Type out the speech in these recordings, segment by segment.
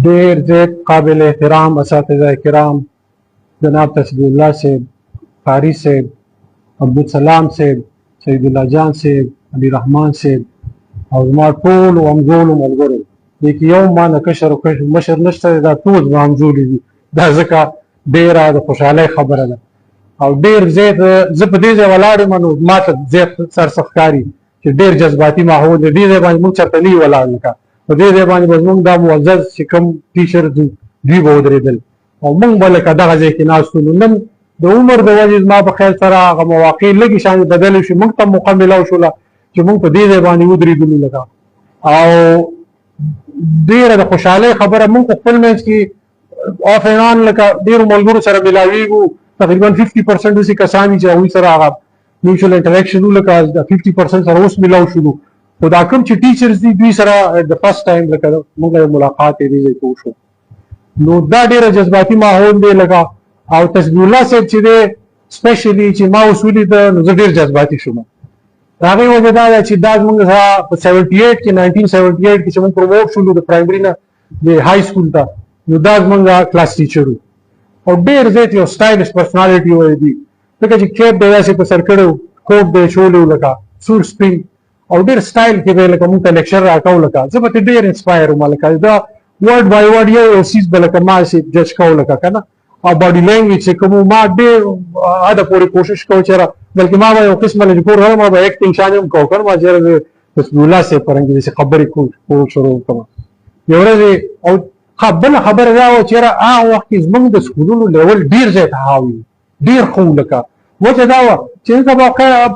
دیر زید قابل احترام اساتذہ کرام جناب تصدیق اللہ سے قاری سے عبدالسلام سے سید اللہ جان سے علی رحمان سے او زما ټول همزولو ملګرو دې کې یو ما نه کشر او مشر نشته دا ټول زما همزولي دي دا ځکه ډېره د خوشحالۍ خبره ده او ډېر زیات زه په دې ځای ولاړ یم نو ما ته زیات سرسخت ښکاري چې ډېر جذباتي ماحول دی دې ځای باندې موږ چېرته نه یو ولاړ لکه په دې ځای باندې به زموږ دا معزز چې کوم ټیچر دي دوی به ودرېدل او موږ به لکه دغه ځای کې ناست وو نو نن د عمر د وجې زما په خیال سره هغه مواقع لږې شانې بدلې شوې موږ ته موقع میلاو شوله چې موږ په دې ځای باندې ودرېدلو لکه او ډېره د خوشحالۍ خبره موږ په خپل منځ کې آف اینډ آن لکه ډېرو ملګرو سره میلاویږو تقریبا 50% داسې کسان دي چې هغوی سره هغه میوچل انټریکشن و لکه 50% سره اوس میلاو شولو خو دا کوم چې ټیچرز دي دوی سره د فرست ټایم لکه موږ یو ملاقات یې دې ځای کې وشو نو دا ډېره جذباتي ماحول دی لکه او تصدیق الله صاحب چې دی سپیشلی چې ما اوس ولیده نو زه ډېر جذباتي شوم د هغې وجه دا ده چې دا زموږ سره په 78 کې 1978 کې چې موږ پروموټ شولو د پرایمري نه د هائی سکول ته نو دا زموږ کلاس ټیچر و او ډېر زیات یو سټایلش پرسنالټي و دی ځکه چې کیپ دی داسې په سر کړی و کوټ دی چولی و لکه سور سپین او ډېر سټایل کې به لکه موږ ته لیکچر راکوو لکه زه به ترې ډېر انسپایر وم لکه دا ورډ بای ورډ یو څیز به لکه ما چې جج کوو لکه که نه او باډي لینګویج چې کوم ما ډېر حده پورې کوشش کوو چې بلکې ما به یو قسمه لجپور غواړم ما به ایکټینګ شان هم کوو که نه ما چې تصدیق الله صاحب په رنګ داسې خبرې کوو شروع کوم یو ورځ او بله خبره دا وه چې یاره هغه وخت کې زموږ د سکولونو لیول ډېر زیات هاوي ډېر ښه و لکه وجه دا وه چې دلته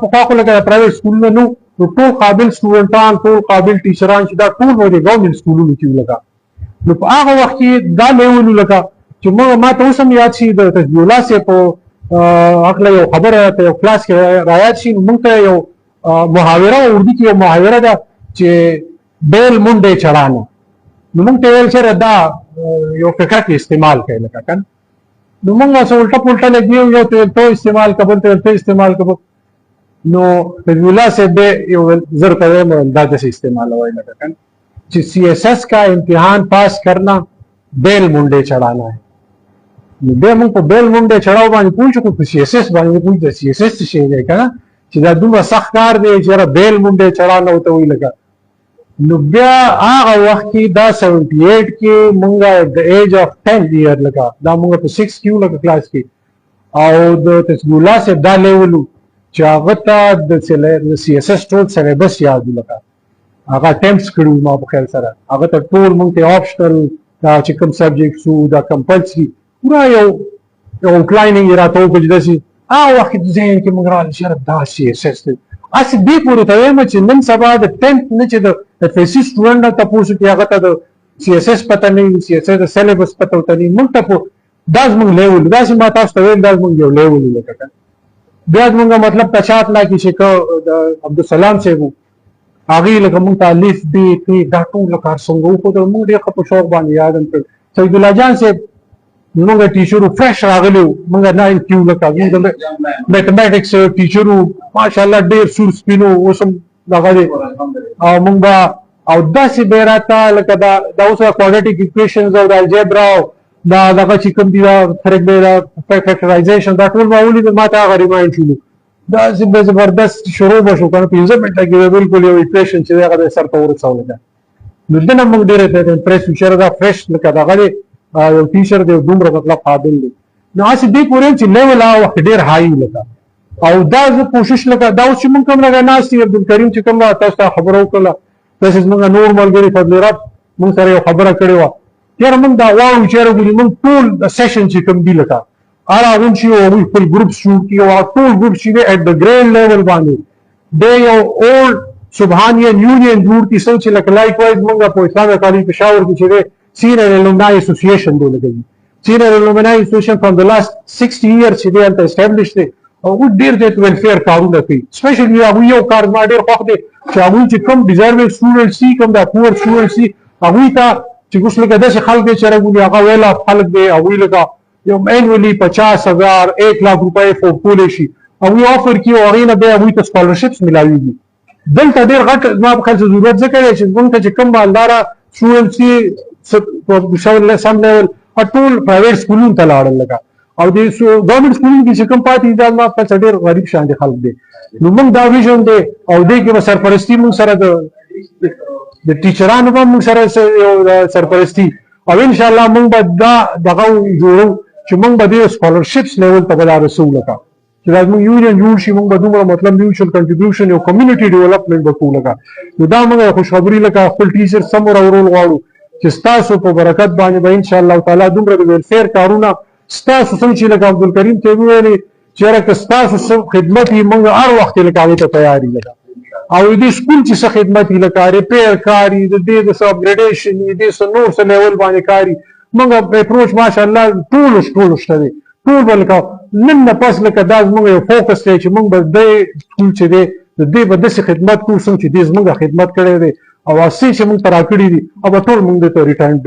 پخوا خو لکه د پرایویټ سکولونه نه نو ټول قابل سټوډنټان ټول قابل ټیچران چې دا ټول به د ګورنمنټ سکولونو کې وو لکه نو په هغه وخت کې دا لیول و لکه چې ما ته اوس هم یاد شي د تصدیق الله صاحب په هکله یو خبره په یو کلاس کې رایاد شي نو موږ ته یو محاوره اردو کې یو محاوره ده چې بیل منډې چړانه نو موږ ته ویل چېرې دا یو فکر کې استعمال کوي لکه که نو موږ ورسره الټه پلټه لګي یو ته تو استعمال که بل ته ته استعمال که نو تصدیق الله صاحب به یو زر ته ویم دا داسې استعمالوئ لکه که چې سی ایس ایس کا امتحان پاس کرنا بیل منډې چڑھانا ہے نو بیا موږ په بیل منډې چړاو باندې پوه شو خو په سی ایس ایس باندې پوه د سی ایس ایس څه شی دی که نه چې دا دومره سخت کار دی چې یاره بیل منډې چړانه ورته وایي لکه نو بیا هغه وخت کې دا 78 کې موږ د ایج اف 10 ایئر لکه دا موږ په 6 کې لکه کلاس کې او د تصدیق الله صاحب دا لیول چې هغه ته د سی ایس ایس ټول سلیبس یاد و لکه هغه اټمپټس کړي ما په خیال سره هغه ته ټول موږ ته آپشنل دا چې کوم سبجیکټس وو دا کمپلسري پورا یو آوټلاینینګ یې راته وکړه چې داسې هغه وخت کې ذهن کې موږ راغلی چې یاره دا سی ایس ایس دی هسې دې پورې ته وایم چې نن سبا د 10th نه چې د فیسي سټوډنټ نه تپوس کړي هغه ته د سی ایس ایس پته نه وي سی ایس ایس د سلیبس پته ورته نه وي موږ ته دا زموږ لیول داسې ما تاسو ته ویل دا زموږ یو لیول لکه که بیا زموږ مطلب تشات لا کې چې که د عبدالسلام صاحب و هغې لکه موږ ته الف بي ټي دا ټول لکه هر څنګه وښودل موږ ډېر ښه په شوق باندې یاد هم کړ سید الله جان صاحب زموږ ټیچر و فرش راغلی و موږ 9 کیو لکه موږ د میتھمیټکس ټیچر و ماشاءالله ډېر سور سپین و اوس هم دغه دی او موږ به او داسې به یې راته لکه دا اوس کوادریټک ایکویشنز او د الجبرا او دا دغه چې کوم دي دا فرق دی دا فیکټرایزیشن دا ټول ما ولیدل ما ته هغه ریمایند شولو داسې به زبردست شروع به شو که نه 15 منټه کې به بلکل یو ایکویشن چې دی هغه به یې سر ته ورسولو ده نو دنه موږ ډېر امپریس وو چې دا فرش لکه دغه دی یو ټیچر دی دومره مطلب قابل دی نو هسې دې پورې چې لیول هغه وخت ډېر هائی لکه او دا زه کوشش لکه دا اوس چې موږ کوم لکه ناست یو عبدالکریم چې کوم تاسو ته خبره وکړله داسې زموږ نور ملګري فضل رب موږ سره یو خبره کړې وه یاره موږ دا غواړو چې یاره ګورې موږ ټول د سیشن چې کوم دي لکه هر هغون چې هغوی خپل ګروپس جوړ کړي او ټول ګروپس چې دی ایټ د ګریډ لیول باندې دی یو اولډ سبحان یونین جوړ کړي څو چې لکه لایک وایز موږ په اسلامي کالج پېښور کې چې دی سینئر الومنای ایسوسییشن دی لکه سینئر الومنای ایسوسییشن فرام د لاست 60 ایئرس چې دی هلته اسټابلیش دی او هغوی ډېر زیات ویلفیر کارونه کوي سپیشلي هغوی یو کار زما ډېر خوښ دی چې هغوی چې کوم ډیزروینګ سټوډنټس دي کوم دا پور سټوډنټس دي هغوی ته چې اوس لکه داسې خلک دی چې هغه هغه ویل اف خلک دی هغوی لکه یو اینولی 50,000 1 لاکھ روپۍ کولی شي هغوی آفر کړي او هغې نه بیا هغوی ته سکالرشپس میلاویږي دلته ډېر غټ زما په خیال ضرورت ځکه دی چې موږ ته چې کوم مالداره سټوډنټس دي سم لیول ټول پرایویټ سکولونو ته لاړل لکه او د ګورنمنټ سکولونو کې چې کوم پاتې دي دا زما په ډېر غریب شان دي خلک دي. نو موږ دا ویژن دی او دې کې به سرپرستي موږ سره د ټیچرانو به موږ سره سرپرستي او انشاءالله موږ به دا دغه جوړو چې موږ به د سکالرشپس لیول ته به دا رسو لکه چې دا زموږ یونین جوړ شي موږ به دومره مطلب میوچل کنټریبیوشن یو کمیونټي ډیولپمنټ به کوو لکه نو دا موږ خوشخبري لکه خپل ټیچر سم ورول غواړو چې ستاسو په برکت باندې به انشاءالله تعالی دومره د ویلفیر کارونه ستاسو څنګه چې لکه عبدالکریم ته ویلي چې که ستاسو خدمت یې موږ هر وخت لکه هغې ته تیار یو لکه او دې سکول چې څه خدمت یې لکه ریپیر کاري د دې د څه اپګریډیشن یې دې څه نور څه لیول باندې کاري موږ اپروچ ماشاءالله ټولو شته دی ټول به لکه نن نه پس لکه دا زموږ یو فوکس دی چې موږ به دې سکول چې دی د دې به داسې خدمت کوو څنګه چې دې زموږ خدمت کړی دی او اصلي چې موږ ته راکړي دي او به ټول موږ دې ته ریټرن